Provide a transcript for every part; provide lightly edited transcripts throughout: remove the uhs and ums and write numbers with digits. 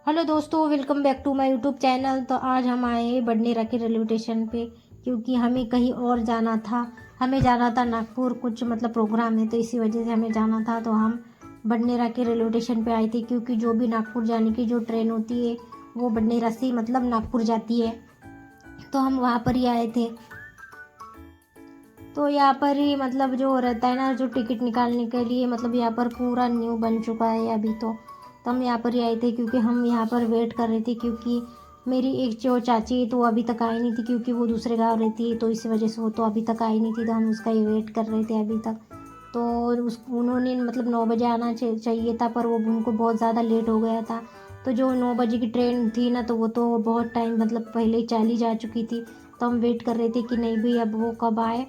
Hello दोस्तों, welcome back to my YouTube channel. तो आज हम आए हैं बडनेरा के रेलवे स्टेशन पे, क्योंकि हमें कहीं और जाना था। हमें जाना था नागपुर, कुछ प्रोग्राम है, तो इसी वजह से हमें जाना था। तो हम बडनेरा के रेलवे स्टेशन पे आए थे, क्योंकि जो भी नागपुर जाने की जो ट्रेन होती है वो बडनेरा से नागपुर जाती है। तो हम वहाँ पर ही आए थे। तो यहाँ पर ही जो रहता है ना, जो टिकट निकालने के लिए यहाँ पर पूरा न्यू बन चुका है अभी। तो हम यहाँ पर ही आए थे, क्योंकि हम यहाँ पर वेट कर रहे थे, क्योंकि मेरी एक जो चाची है तो वो अभी तक आई नहीं थी, क्योंकि वो दूसरे गांव रहती है, तो इसी वजह से वो तो अभी तक आई नहीं थी। तो हम उसका ही वेट कर रहे थे अभी तक। तो उस उन्होंने 9 बजे आना चाहिए था, पर वो उनको बहुत ज़्यादा लेट हो गया था। तो जो 9 बजे की ट्रेन थी ना, तो वो तो बहुत टाइम पहले ही चली जा चुकी थी। तो हम वेट कर रहे थे कि नहीं भाई, अब वो कब आए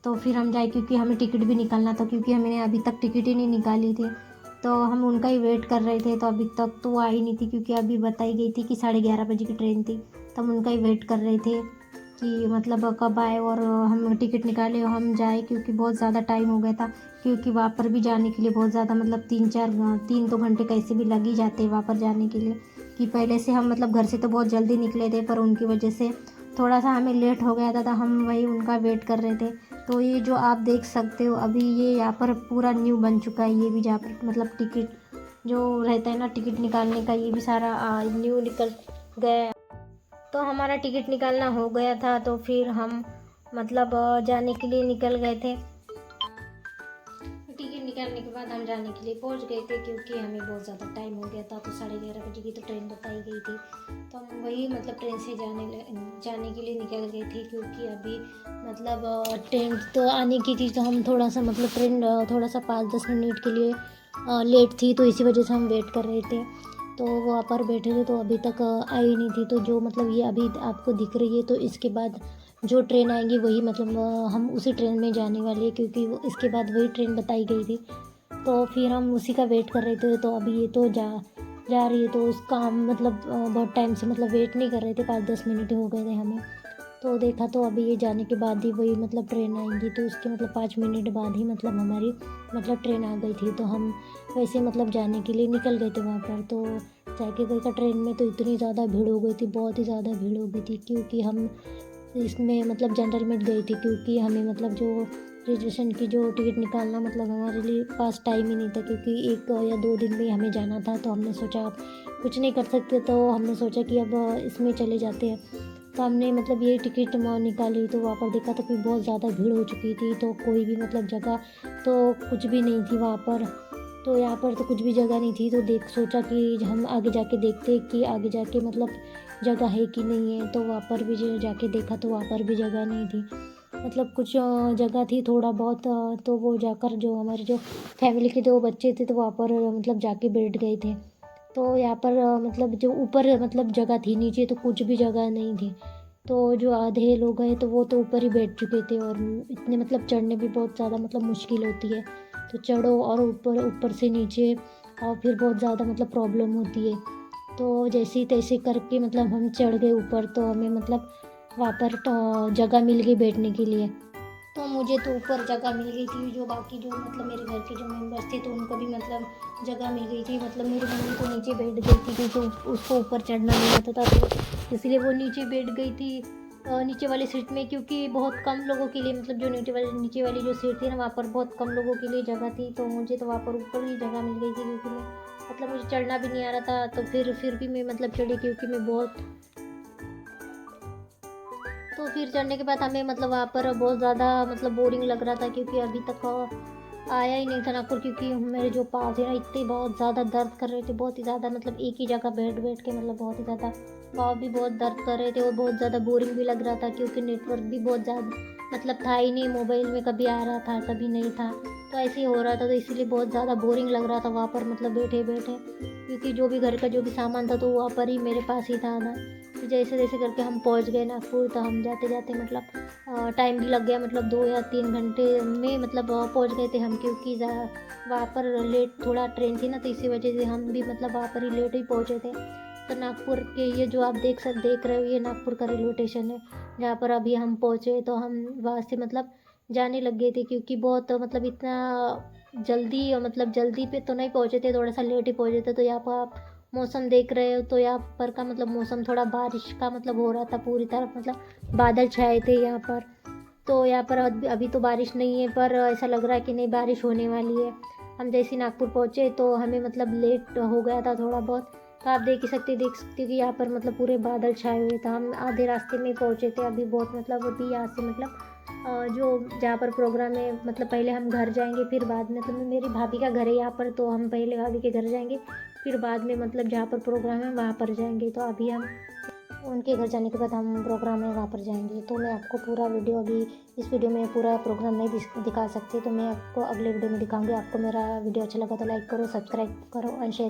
तो फिर हम जाए, क्योंकि हमें टिकट भी निकालना था, क्योंकि हमने अभी तक टिकट ही नहीं निकाली थी। तो हम उनका ही वेट कर रहे थे। तो अभी तक तो वो आई नहीं थी, क्योंकि अभी बताई गई थी कि 11:30 बजे की ट्रेन थी। तो हम उनका ही वेट कर रहे थे कि कब आए और हम टिकट निकाले और हम जाए, क्योंकि बहुत ज़्यादा टाइम हो गया था। क्योंकि वहाँ पर भी जाने के लिए बहुत ज़्यादा 3-2 घंटे कैसे भी लग ही जाते हैं वहाँ पर जाने के लिए। कि पहले से हम घर से तो बहुत जल्दी निकले थे, पर उनकी वजह से थोड़ा सा हमें लेट हो गया था। तो हम वही उनका वेट कर रहे थे। तो ये जो आप देख सकते हो अभी, ये यहाँ पर पूरा न्यू बन चुका है। ये भी जहाँ पर टिकट जो रहता है ना, टिकट निकालने का, ये भी सारा न्यू निकल गया है। तो हमारा टिकट निकालना हो गया था, तो फिर हम जाने के लिए निकल गए थे। टिकट निकालने के बाद हम जाने के लिए पहुंच गए थे, क्योंकि हमें बहुत ज़्यादा टाइम हो गया था। तो 11:30 बजे की तो ट्रेन बताई गई थी। तो हम वही ट्रेन से जाने के लिए निकल गए थे, क्योंकि अभी ट्रेन तो आने की थी। तो हम थोड़ा सा ट्रेन थोड़ा सा 5-10 मिनट के लिए लेट थी, तो इसी वजह से हम वेट कर रहे थे। तो वहाँ पर बैठे थे, तो अभी तक आई नहीं थी। तो जो ये अभी आपको दिख रही है, तो इसके बाद जो ट्रेन आएंगी वही हम उसी ट्रेन में जाने वाले हैं, क्योंकि इसके बाद वही ट्रेन बताई गई थी। तो फिर हम उसी का वेट कर रहे थे। तो अभी ये तो जा रही है, तो उसका हम बहुत टाइम से वेट नहीं कर रहे थे। 5-10 मिनट हो गए थे हमें। तो देखा तो अभी ये जाने के बाद ही वही ट्रेन आएंगी। तो उसके 5 मिनट बाद ही हमारी ट्रेन आ गई थी। तो हम वैसे जाने के लिए निकल गए थे वहाँ पर। तो जाके देखा ट्रेन में तो इतनी ज़्यादा भीड़ हो गई थी, बहुत ही ज़्यादा भीड़ हो गई थी, क्योंकि हम इसमें जनरल में गई थी, क्योंकि हमें जो रिजर्वेशन की जो टिकट निकालना हमारे लिए पास टाइम ही नहीं था, क्योंकि 1 या 2 दिन में हमें जाना था। तो हमने सोचा अब कुछ नहीं कर सकते, तो हमने सोचा कि अब इसमें चले जाते हैं। तो हमने ये टिकट निकाली। तो वहाँ पर देखा तो फिर बहुत ज़्यादा भीड़ हो चुकी थी। तो कोई भी जगह तो कुछ भी नहीं थी वहाँ पर। तो यहाँ पर तो कुछ भी जगह नहीं थी। तो सोचा कि हम आगे जाके देखते कि आगे जाके जगह है कि नहीं है। तो वहाँ पर भी जाके देखा, तो वहाँ पर भी जगह नहीं थी। कुछ जगह थी थोड़ा बहुत। तो वो जाकर जो हमारे जो फैमिली के 2 बच्चे थे, तो वहाँ पर जाके बैठ गए थे। तो यहाँ पर जो ऊपर जगह थी, नीचे तो कुछ भी जगह नहीं थी। तो जो आधे लोग हैं तो वो तो ऊपर ही बैठ चुके थे, और इतने चढ़ने भी बहुत ज़्यादा मुश्किल होती है। तो चढ़ो और ऊपर ऊपर से नीचे, और फिर बहुत ज़्यादा प्रॉब्लम होती है। तो जैसे तैसे करके हम चढ़ गए ऊपर। तो हमें वहाँ पर जगह मिल गई बैठने के लिए। तो मुझे तो ऊपर जगह मिल गई थी। जो बाकी जो मेरे घर के जो मेंबर्स थे, तो उनको भी जगह मिल गई थी। मेरी मम्मी तो नीचे बैठ गई थी, क्योंकि उसको ऊपर चढ़ना नहीं आता था, तो इसलिए वो नीचे बैठ गई थी नीचे वाली सीट में, क्योंकि बहुत कम लोगों के लिए जो नीचे वाली जो सीट थी ना, वहाँ पर बहुत कम लोगों के लिए जगह थी। तो मुझे तो वहाँ पर ऊपर ही जगह मिल गई थी, क्योंकि मैं मुझे चढ़ना भी नहीं आ रहा था। तो फिर भी मैं चढ़ी, क्योंकि मैं बहुत। तो फिर चढ़ने के बाद हमें वहाँ पर बहुत ज़्यादा बोरिंग लग रहा था, क्योंकि अभी तक आया ही नहीं था नागपुर। क्योंकि मेरे जो पाँव थे ना, इतने बहुत ज़्यादा दर्द कर रहे थे, बहुत ही ज़्यादा एक ही जगह बैठ बैठ के बहुत ही ज़्यादा पाँव भी बहुत दर्द कर रहे थे, और बहुत ज़्यादा बोरिंग भी लग रहा था, क्योंकि नेटवर्क भी बहुत ज़्यादा था ही नहीं। मोबाइल में कभी आ रहा था, कभी नहीं था, तो ऐसे ही हो रहा था। तो इसीलिए बहुत ज़्यादा बोरिंग लग रहा था वहाँ पर बैठे बैठे, क्योंकि जो भी घर का जो भी सामान था, तो वहाँ पर ही मेरे पास ही था ना। तो जैसे जैसे करके हम पहुंच गए नागपुर। तो हम जाते जाते टाइम भी लग गया, 2 या 3 घंटे में पहुंच गए थे हम, क्योंकि वहाँ पर लेट थोड़ा ट्रेन थी ना, तो इसी वजह से हम भी वहाँ पर ही लेट ही पहुँचे थे। तो नागपुर के ये जो आप देख रहे हो, ये नागपुर का रेलवे स्टेशन है, जहाँ पर अभी हम पहुँचे। तो हम वहाँ से जाने लग गए थे, क्योंकि बहुत इतना जल्दी जल्दी पे तो नहीं पहुँचे थे, थोड़ा सा लेट ही पहुँचे थे। तो यहाँ पर आप मौसम देख रहे हो तो यहाँ पर का मतलब मौसम थोड़ा बारिश का मतलब हो रहा था, पूरी तरफ मतलब बादल छाए थे यहाँ पर। तो यहाँ पर अभी तो बारिश नहीं है, पर ऐसा लग रहा है कि नहीं बारिश होने वाली है। हम जैसे नागपुर पहुँचे तो हमें मतलब लेट हो गया था थोड़ा बहुत। तो आप देख सकते हो कि यहाँ पर मतलब पूरे बादल छाए हुए थे। हम आधे रास्ते में पहुँचे थे। अभी बहुत मतलब अभी यहाँ से मतलब जो जहाँ पर प्रोग्राम है मतलब पहले हम घर जाएंगे, फिर बाद में तो मेरी भाभी का घर है यहाँ पर, तो हम पहले भाभी के घर जाएंगे, फिर बाद में मतलब जहाँ पर प्रोग्राम है वहाँ पर जाएंगे। तो अभी हम उनके घर जाने के बाद हम प्रोग्राम है वहाँ पर जाएंगे। तो मैं आपको पूरा वीडियो अभी इस वीडियो में पूरा प्रोग्राम नहीं दिखा सकती, तो मैं आपको अगले वीडियो में दिखाऊंगी। आपको मेरा वीडियो अच्छा लगा तो लाइक करो, सब्सक्राइब करो और शेयर करो।